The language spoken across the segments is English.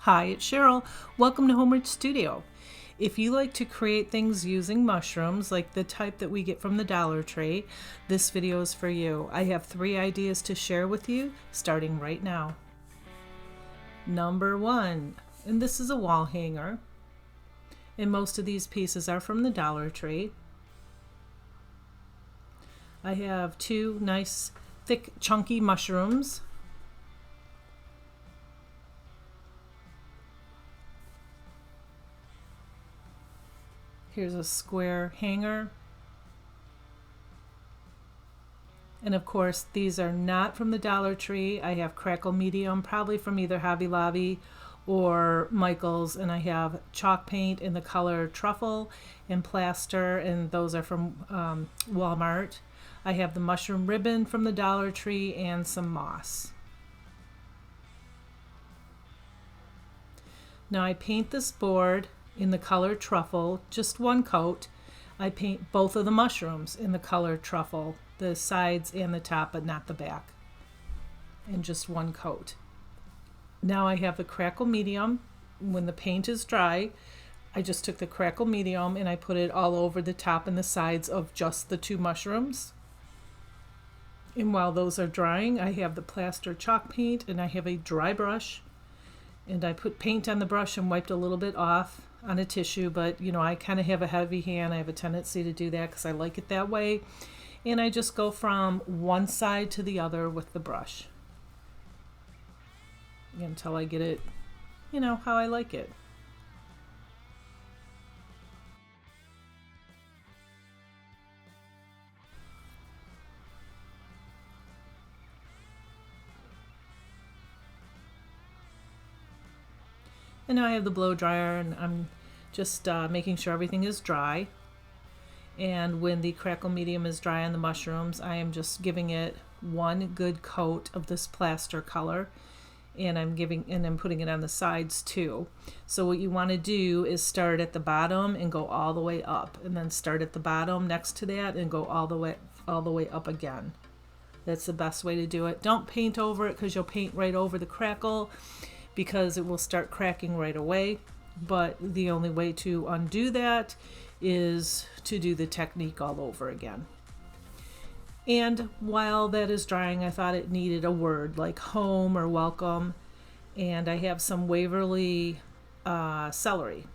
Hi, it's Cheryl. Welcome to Homeward Studio. If you like to create things using mushrooms, like the type that we get from the Dollar Tree, this video is for you. I have 3 ideas to share with you, starting right now. Number 1, and this is a wall hanger, and most of these pieces are from the Dollar Tree. I have 2 nice, thick, chunky mushrooms. Here's a square hanger. And of course, these are not from the Dollar Tree. I have Crackle Medium, probably from either Hobby Lobby or Michael's, and I have chalk paint in the color Truffle and plaster, and those are from Walmart. I have the mushroom ribbon from the Dollar Tree and some moss. Now I paint this board in the color Truffle, just one coat. I paint both of the mushrooms in the color Truffle, the sides and the top, but not the back, and just one coat. Now I have the Crackle Medium. When the paint is dry, I just took the Crackle Medium and I put it all over the top and the sides of just the 2 mushrooms. And while those are drying, I have the plaster chalk paint and I have a dry brush. And I put paint on the brush and wiped a little bit off on a tissue, but you know, I kind of have a heavy hand. I have a tendency to do that because I like it that way. And I just go from one side to the other with the brush until I get it, you know, how I like it. And now I have the blow dryer and I'm just making sure everything is dry. And when the Crackle Medium is dry on the mushrooms, I am just giving it one good coat of this plaster color, and I'm putting it on the sides too. So what you want to do is start at the bottom and go all the way up, and then start at the bottom next to that and go all the way up again. That's the best way to do it. Don't paint over it because you'll paint right over the crackle because it will start cracking right away. But the only way to undo that is to do the technique all over again. And while that is drying, I thought it needed a word like home or welcome. And I have some Waverly celery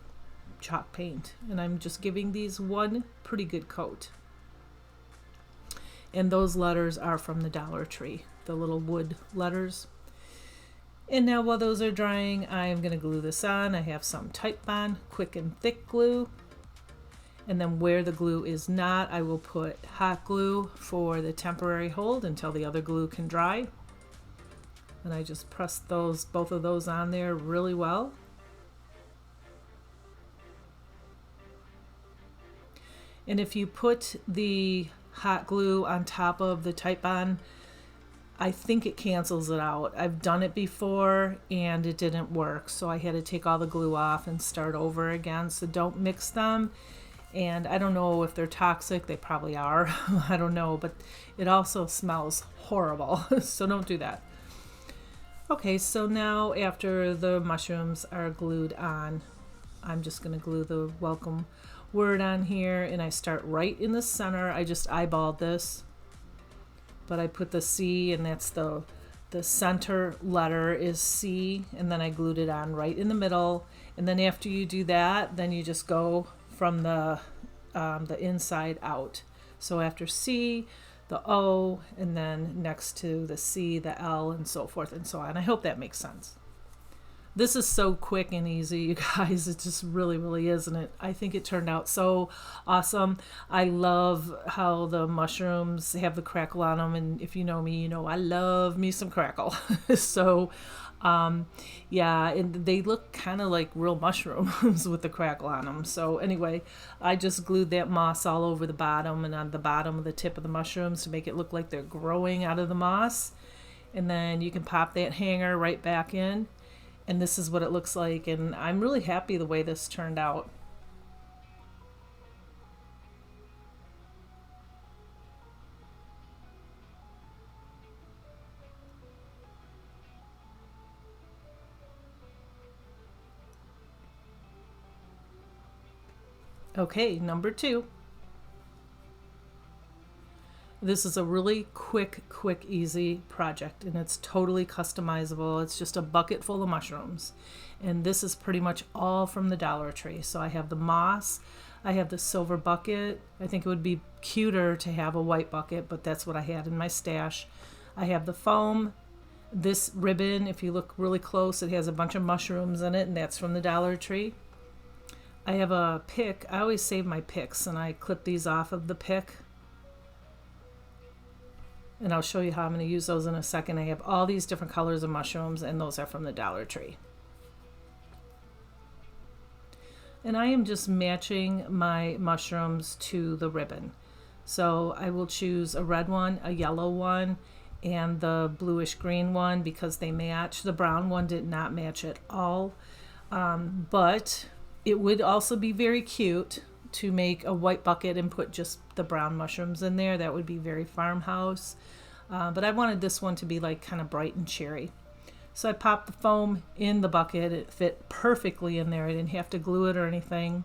chalk paint. And I'm just giving these one pretty good coat. And those letters are from the Dollar Tree, the little wood letters. And now while those are drying, I'm going to glue this on. I have some Type Bond quick and thick glue. And then where the glue is not, I will put hot glue for the temporary hold until the other glue can dry. And I just press both of those on there really well. And if you put the hot glue on top of the Type Bond, I think it cancels it out. I've done it before and it didn't work, so I had to take all the glue off and start over again. So don't mix them. And I don't know if they're toxic. They probably are. I don't know, but it also smells horrible. So don't do that. Okay, so now after the mushrooms are glued on, I'm just going to glue the welcome word on here, and I start right in the center. I just eyeballed this, but I put the C, and that's the center letter is C, and then I glued it on right in the middle. And then after you do that, then you just go from the inside out. So after C, the O, and then next to the C, the L, and so forth and so on. I hope that makes sense. This is so quick and easy, you guys. It just really, really is, and I think it turned out so awesome. I love how the mushrooms have the crackle on them, and if you know me, you know I love me some crackle. So, yeah, and they look kind of like real mushrooms with the crackle on them. So anyway, I just glued that moss all over the bottom and on the bottom of the tip of the mushrooms to make it look like they're growing out of the moss. And then you can pop that hanger right back in. And this is what it looks like, and I'm really happy the way this turned out. Okay, number 2. This is a really quick, easy project, and it's totally customizable. It's just a bucket full of mushrooms. And this is pretty much all from the Dollar Tree. So I have the moss, I have the silver bucket. I think it would be cuter to have a white bucket, but that's what I had in my stash. I have the foam. This ribbon, if you look really close, it has a bunch of mushrooms in it, and that's from the Dollar Tree. I have a pick. I always save my picks, and I clip these off of the pick. And I'll show you how I'm going to use those in a second. I have all these different colors of mushrooms, and those are from the Dollar Tree. And I am just matching my mushrooms to the ribbon. So I will choose a red one, a yellow one, and the bluish green one because they match. The brown one did not match at all. But it would also be very cute to make a white bucket and put just the brown mushrooms in there. That would be very farmhouse. But I wanted this one to be like kind of bright and cherry. So I popped the foam in the bucket. It fit perfectly in there. I didn't have to glue it or anything.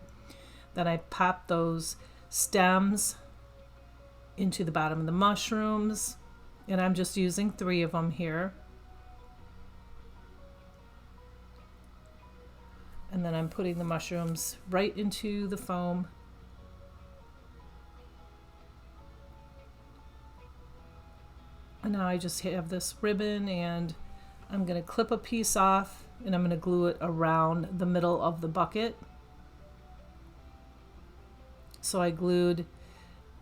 Then I popped those stems into the bottom of the mushrooms. And I'm just using 3 of them here. And then I'm putting the mushrooms right into the foam. And now I just have this ribbon, and I'm going to clip a piece off, and I'm going to glue it around the middle of the bucket. So I glued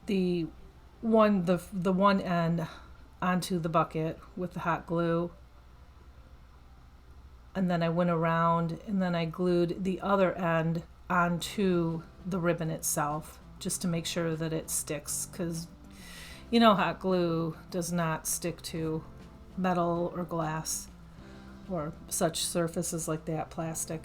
the one end onto the bucket with the hot glue. And then I went around, and then I glued the other end onto the ribbon itself just to make sure that it sticks, because you know hot glue does not stick to metal or glass or such surfaces like that, plastic.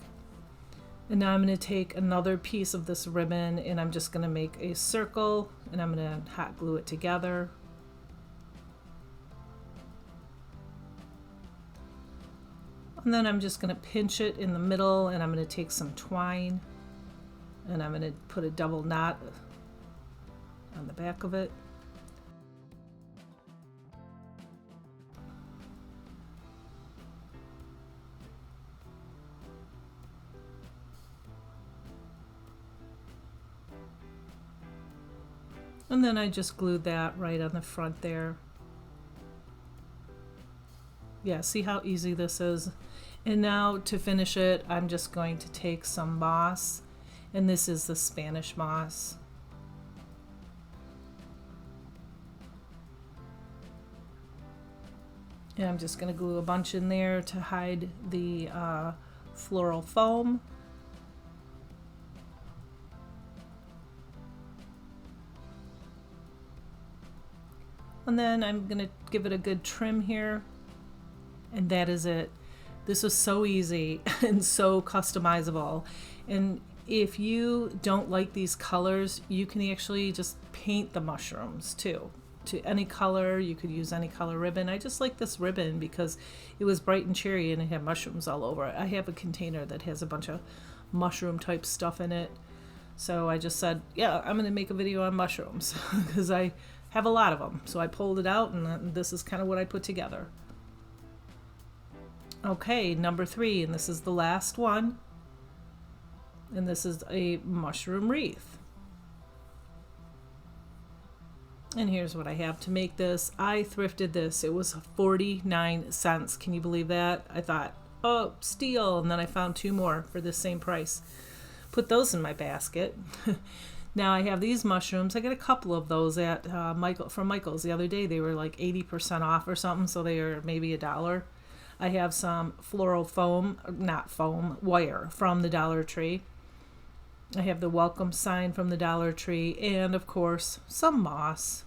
And now I'm going to take another piece of this ribbon, and I'm just going to make a circle, and I'm going to hot glue it together. And then I'm just going to pinch it in the middle, and I'm going to take some twine, and I'm going to put a double knot on the back of it. And then I just glued that right on the front there. Yeah, see how easy this is? And now to finish it, I'm just going to take some moss, and this is the Spanish moss. And I'm just going to glue a bunch in there to hide the floral foam. And then I'm going to give it a good trim here. And that is it. This was so easy and so customizable. And if you don't like these colors, you can actually just paint the mushrooms too. To any color, you could use any color ribbon. I just like this ribbon because it was bright and cherry and it had mushrooms all over it. I have a container that has a bunch of mushroom type stuff in it. So I just said, yeah, I'm going to make a video on mushrooms because I have a lot of them. So I pulled it out, and this is kind of what I put together. Okay, number 3, and this is the last one. And this is a mushroom wreath. And here's what I have to make this. I thrifted this. It was 49 cents. Can you believe that? I thought, oh, steal. And then I found 2 more for the same price. Put those in my basket. Now I have these mushrooms. I got a couple of those at from Michael's the other day. They were like 80% off or something, so they are maybe $1. I have some floral foam, not foam, wire from the Dollar Tree. I have the welcome sign from the Dollar Tree, and of course, some moss.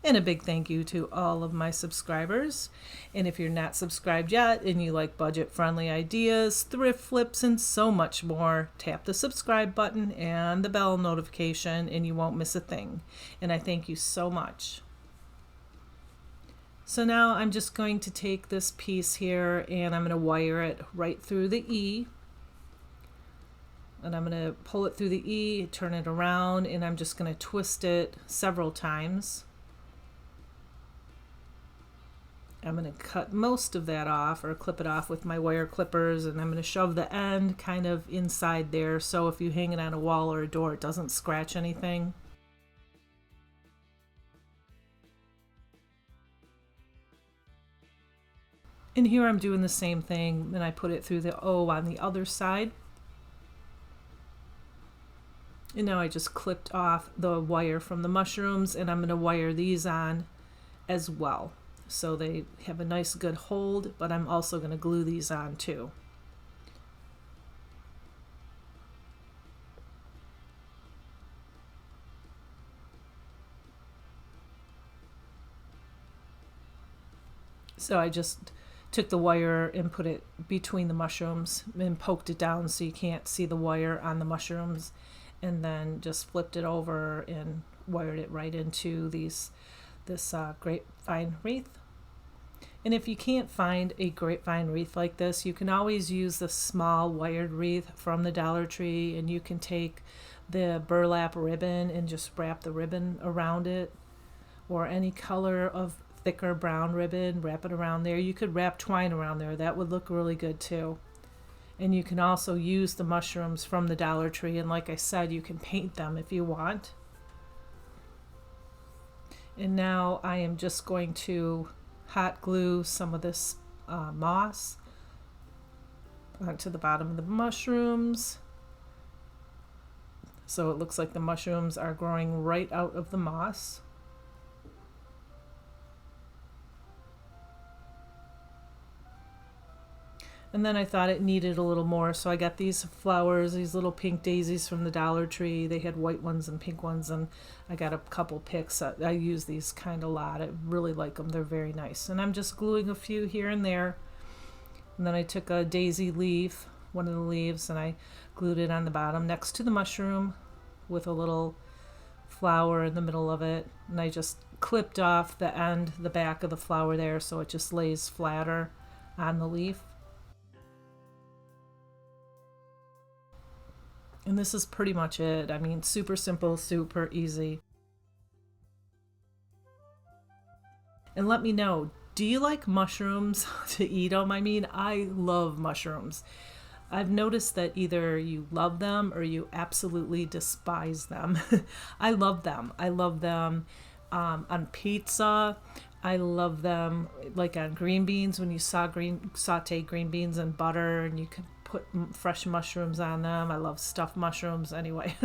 And a big thank you to all of my subscribers. And if you're not subscribed yet and you like budget-friendly ideas, thrift flips, and so much more, tap the subscribe button and the bell notification and you won't miss a thing. And I thank you so much. So now I'm just going to take this piece here and I'm going to wire it right through the E. And I'm going to pull it through the E, turn it around, and I'm just going to twist it several times. I'm going to cut most of that off, or clip it off with my wire clippers, and I'm going to shove the end kind of inside there so if you hang it on a wall or a door, it doesn't scratch anything. And here I'm doing the same thing, and I put it through the O on the other side. And now I just clipped off the wire from the mushrooms, and I'm going to wire these on as well. So they have a nice good hold, but I'm also going to glue these on too. So I just took the wire and put it between the mushrooms and poked it down so you can't see the wire on the mushrooms, and then just flipped it over and wired it right into this grapevine wreath. And if you can't find a grapevine wreath like this, you can always use the small wired wreath from the Dollar Tree, and you can take the burlap ribbon and just wrap the ribbon around it, or any color of thicker brown ribbon, wrap it around there. You could wrap twine around there, that would look really good too. And you can also use the mushrooms from the Dollar Tree, and like I said, you can paint them if you want. And now I am just going to hot glue some of this moss onto the bottom of the mushrooms, so it looks like the mushrooms are growing right out of the moss. And then I thought it needed a little more, so I got these flowers, these little pink daisies from the Dollar Tree. They had white ones and pink ones, and I got a couple picks. I use these kind of a lot. I really like them. They're very nice. And I'm just gluing a few here and there. And then I took a daisy leaf, one of the leaves, and I glued it on the bottom next to the mushroom with a little flower in the middle of it. And I just clipped off the end, the back of the flower there, so it just lays flatter on the leaf. And this is pretty much it. I mean, super simple, super easy. And let me know, do you like mushrooms to eat them? I mean, I love mushrooms. I've noticed that either you love them or you absolutely despise them. I love them. I love them on pizza. I love them like on green beans, when you saute green beans in butter and you can put fresh mushrooms on them. I love stuffed mushrooms. Anyway,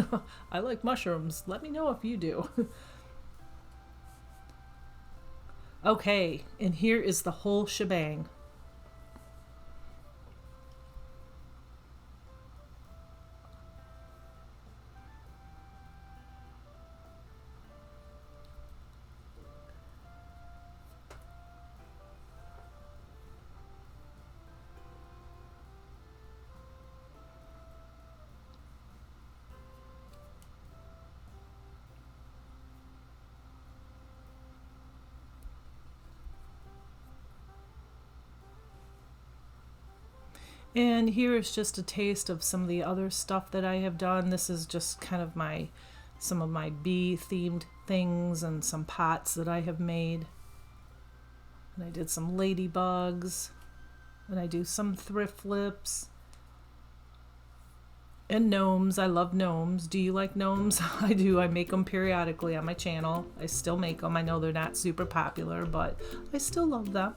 I like mushrooms. Let me know if you do. Okay, and here is the whole shebang. And here is just a taste of some of the other stuff that I have done. This is just kind of some of my bee themed things and some pots that I have made. And I did some ladybugs, and I do some thrift flips. And gnomes. I love gnomes. Do you like gnomes? I do. I make them periodically on my channel. I still make them. I know they're not super popular, but I still love them.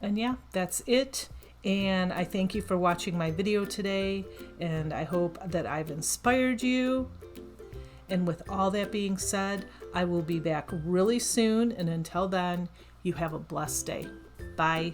And yeah, that's it. And I thank you for watching my video today, and I hope that I've inspired you. And with all that being said, I will be back really soon, and until then, you have a blessed day. Bye.